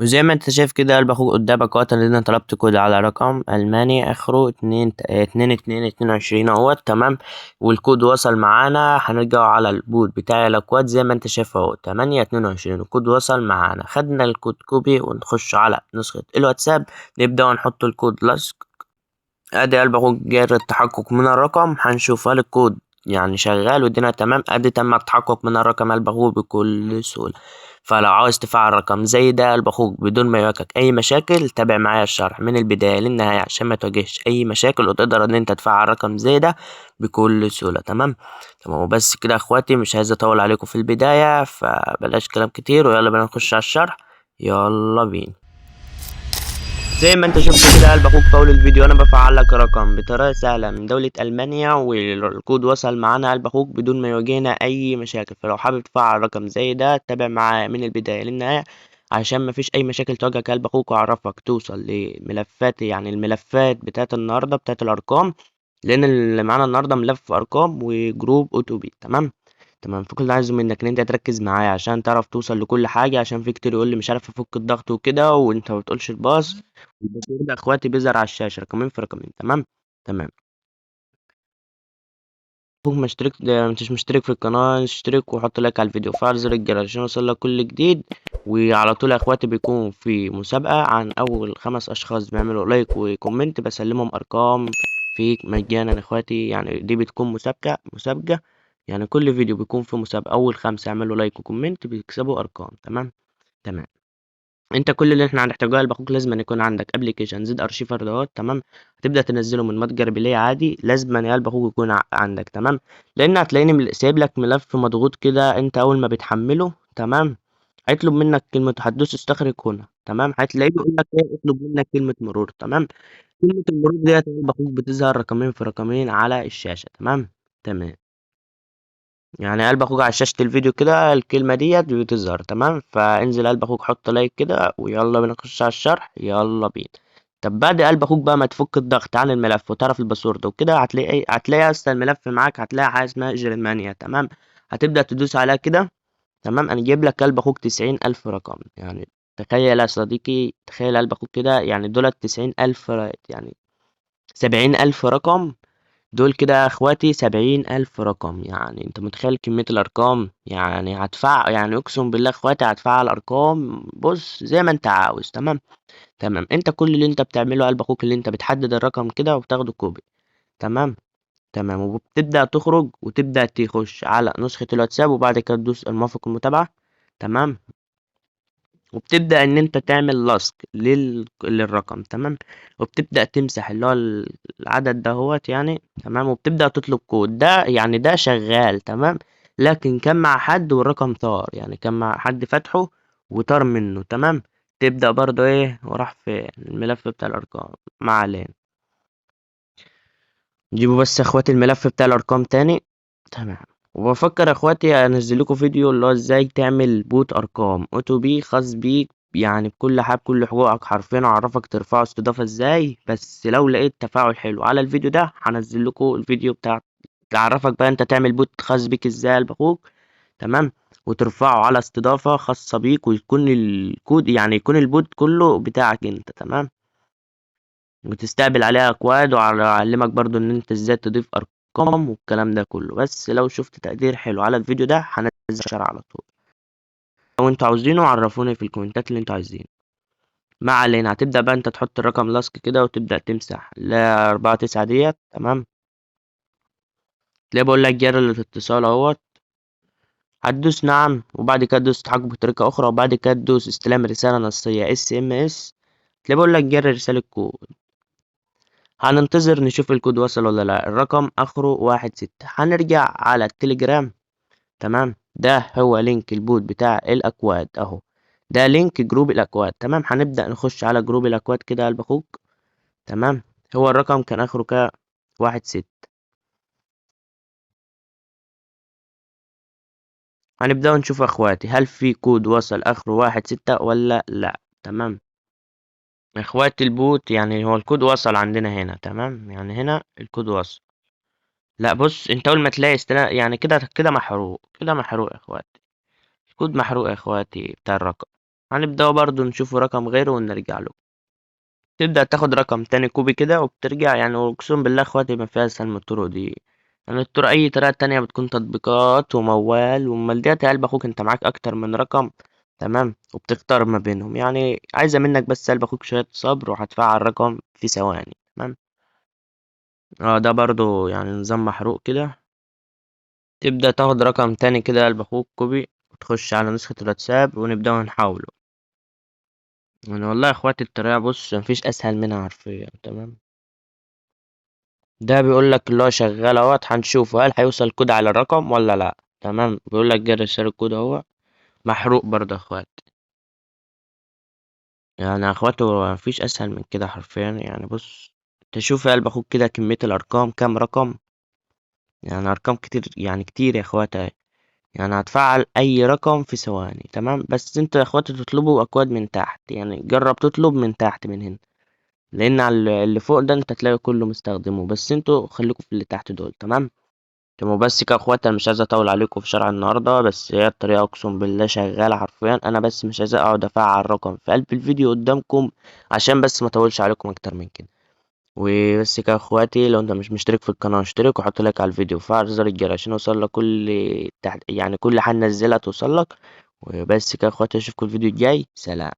وزي ما انت شايف كده قلب اخوك قدامك اهوت، انا طلبت كود على رقم الماني اخره 2222 اهوت. تمام. والكود وصل معانا، هنرجع على البوت بتاع الاكواد زي ما انت شايف اهو 822. الكود وصل معانا، خدنا الكود كوبي ونخش على نسخة الواتساب، نبدأ نحط الكود لصق. ادي قلب اخوك جاري التحقق من الرقم، هنشوف هل الكود يعني شغال والدنيا تمام. ادي تم التحقق من الرقم قلب اخوك بكل سهولة. فلو عاوز تفعل رقم زي ده قلب اخوك بدون ما يواجهك اي مشاكل، تابع معايا الشرح من البداية للنهاية عشان ما تواجهش اي مشاكل وتقدر ان انت تفعل رقم زي ده بكل سهولة. تمام. تمام. وبس كده يا اخواتي، مش عايز اطول عليكم في البداية، فبلاش كلام كتير ويلا بينا نخش على الشرح. يلا بينا. زي ما انت شفت كده قلب اخوك في اول الفيديو، انا بفعل لك رقم بطريقه سهله من دوله المانيا، والكود وصل معانا قلب اخوك بدون ما يواجهنا اي مشاكل. فلو حابب تفعل رقم زي ده تابع معايا من البدايه للنهايه عشان مفيش اي مشاكل تواجهك قلب اخوك، واعرفك توصل لملفات، يعني الملفات بتاعت النهارده بتاعت الارقام، لان اللي معانا النهارده ملف ارقام وجروب اوتوبي. تمام. تمام. فكل اللي عايزه منك ان انت تركز معايا عشان تعرف توصل لكل حاجه، عشان في كتير يقول لي مش عارف افك الضغط وكده وانت ما بتقولش الباص. الباسورد ده اخواتي بيظهر على الشاشه رقمين في رقمين. تمام. تمام. اخوك مشترك مش مشترك في القناه، اشترك وحط لايك على الفيديو وفعل زر الجرس عشان يوصلك كل جديد. وعلى طول يا اخواتي بيكون في مسابقه عن اول 5 اشخاص بيعملوا لايك وكومنت بسلمهم ارقام في مجانا يا اخواتي. يعني دي بتكون مسابقه، يعني كل فيديو بيكون في مسابقه، اول 5 يعملوا لايك وكومنت بيكسبوا ارقام. تمام. تمام. انت كل اللي احنا هنحتاجه قلب اخوك لازم أن يكون عندك ابلكيشن زد ارشيفر دوت. تمام. هتبدا تنزله من متجر بلاي عادي، لازم أن يا قلب اخوك يكون عندك. تمام. لان هتلاقيني سايب لك ملف مضغوط كده، انت اول ما بتحمله تمام هيطلب منك كلمه، هتدوس استخرج هنا. تمام. هتلاقيه بيقول لك ايه، اطلب منك كلمه مرور. تمام. كلمه المرور ديت يا قلب اخوك بتظهر رقمين في رقمين على الشاشه. تمام. تمام. يعني قلب اخوك على شاشة الفيديو كده الكلمة ديت بتظهر. تمام. فانزل قلب اخوك حط لايك كده ويلا بينا نخش على الشرح. يلا بينا. طب بعد قلب اخوك بقى ما تفك الضغط عن الملف وتعرف الباسورد وكده، هتلاقي اصلا الملف معاك، هتلاقي حاجة اسمها جرمانيا. تمام. هتبدأ تدوس عليها كده. تمام. انا جايب لك قلب اخوك 90,000 رقم يعني. تخيل يا صديقي، تخيل قلب اخوك كده، يعني دولت 90,000 يعني 70,000 رقم. دول كده يا اخواتي 70,000 رقم. يعني انت متخيل كمية الارقام؟ يعني هدفع، يعني اقسم بالله اخواتي هدفع الارقام بص زي ما انت عاوز. تمام. تمام. انت كل اللي انت بتعمله قلب اخوك اللي انت بتحدد الرقم كده وبتاخده كوبي. تمام. تمام. وبتبدأ تخرج وتبدأ تخش على نسخة الواتساب وبعد كده تدوس الموافق المتابعة. تمام. وبتبدأ إن أنت تعمل لصق للرقم. تمام. وبتبدأ تمسح اللي هو العدد دهوت يعني. تمام. وبتبدأ تطلب كود ده، يعني ده شغال. تمام. لكن كان مع حد والرقم طار، يعني كان مع حد فتحه وطار منه. تمام. تبدأ برضو ايه وراح في الملف بتاع الأرقام. ما علينا. جيبوا بس يا اخواتي الملف بتاع الأرقام تاني. تمام. وبفكر يا اخواتي انزل لكم فيديو اللي هو ازاي تعمل بوت ارقام اوتو بي خاص بيك، يعني بكل حاجه بكل حقوقك حرفيا، اعرفك ترفعه استضافه ازاي. بس لو لقيت تفاعل حلو على الفيديو ده هنزل لكم الفيديو بتاع تعرفك بقى انت تعمل بوت خاص بيك ازاي باخوك. تمام. وترفعه على استضافه خاصه بيك ويكون الكود، يعني يكون البوت كله بتاعك انت. تمام. وتستقبل عليها اكواد، وأعلمك برضو ان انت ازاي تضيف ارقام والكلام ده كله. بس لو شفت تقدير حلو على الفيديو ده هنزل شرح على طول. لو انتوا عاوزينه عرفوني في الكومنتات اللي انتوا عايزينه. ما علينا. هتبدأ بقى انت تحط الرقم لاصق كده وتبدأ تمسح لا 4 9 ديت. تمام. تلاقي بقول لك جرى الاتصال اهوت. هتدوس نعم وبعد كده تدوس تحقق بطريقة أخرى وبعد كده تدوس استلام رسالة نصية SMS. تلاقي بقول لك جرى رسالة كود. هننتظر نشوف الكود وصل ولا لا. الرقم اخره 16. هنرجع على التليجرام. تمام. ده هو لينك البوت بتاع الاكواد اهو. ده لينك جروب الاكواد. تمام. هنبدأ نخش على جروب الاكواد كده قلب اخوك. تمام. هو الرقم كان اخره 16. هنبدأ نشوف يا اخواتي هل في كود وصل اخره 16 ولا لا. تمام. اخواتي البوت يعني هو الكود وصل عندنا هنا. تمام. يعني هنا الكود وصل. لا بص، انت اول ما تلاقي يعني كده كده محروق، كده محروق يا اخواتي. الكود محروق يا اخواتي بتاع الرقم. هنبدأ برضو نشوف رقم غيره ونرجع له. تبدأ تاخد رقم تاني كوبي كده وبترجع، يعني اقسم بالله اخواتي ما فيها اسهل من الطرق دي. يعني الطرق اي طريقة تانية بتكون تطبيقات وموال، وامال ديت يا قلب اخوك انت معاك اكتر من رقم. تمام، وبتختار ما بينهم، يعني عايزة منك بس يا قلب اخوك شوية صبر وهتفعل رقم في ثواني. تمام. اه ده برضو يعني نظام محروق كده. تبدأ تاخد رقم تاني كده يا قلب اخوك كوبي، وتخش على نسخة الواتساب ونبدأ نحاوله. يعني والله يا اخواتي الطريقة بص مفيش اسهل منها حرفيا. تمام. ده بيقول لك اللي هو شغال اهوت، هنشوفه هل هيوصل كود على الرقم ولا لا. تمام، بيقول لك جري رسالة الكود اهو. محروق برضه يا اخوات. يعني يا اخواتي هو مفيش اسهل من كده حرفيا. يعني بص، تشوف يا قلب اخوك كده كمية الارقام كام رقم. يعني ارقام كتير، يعني كتير يا اخواتي. يعني هتفعل اي رقم في ثواني. تمام، بس انت يا اخواتي تطلبوا اكواد من تحت، يعني جرب تطلب من تحت من هنا، لان على اللي فوق ده انت تلاقي كله مستخدمه، بس انتوا خليكم في اللي تحت دول. تمام. تمام بس كده يا اخواتي، انا مش عايز اطول عليكم في شرح النهارده، بس هي الطريقه اقسم بالله شغاله حرفيا. انا بس مش عايز اقعد افعل رقم في قلب الفيديو قدامكم، عشان بس ما اطولش عليكم اكتر من كده. وبس كده يا اخواتي، لو انت مش مشترك في القناه اشترك وحط لايك على الفيديو وفعل زر الجرس عشان يوصل لك كل تحت، يعني كل حاجه ننزلها توصل لك. وبس كده يا اخواتي، اشوفكم الفيديو الجاي. سلام.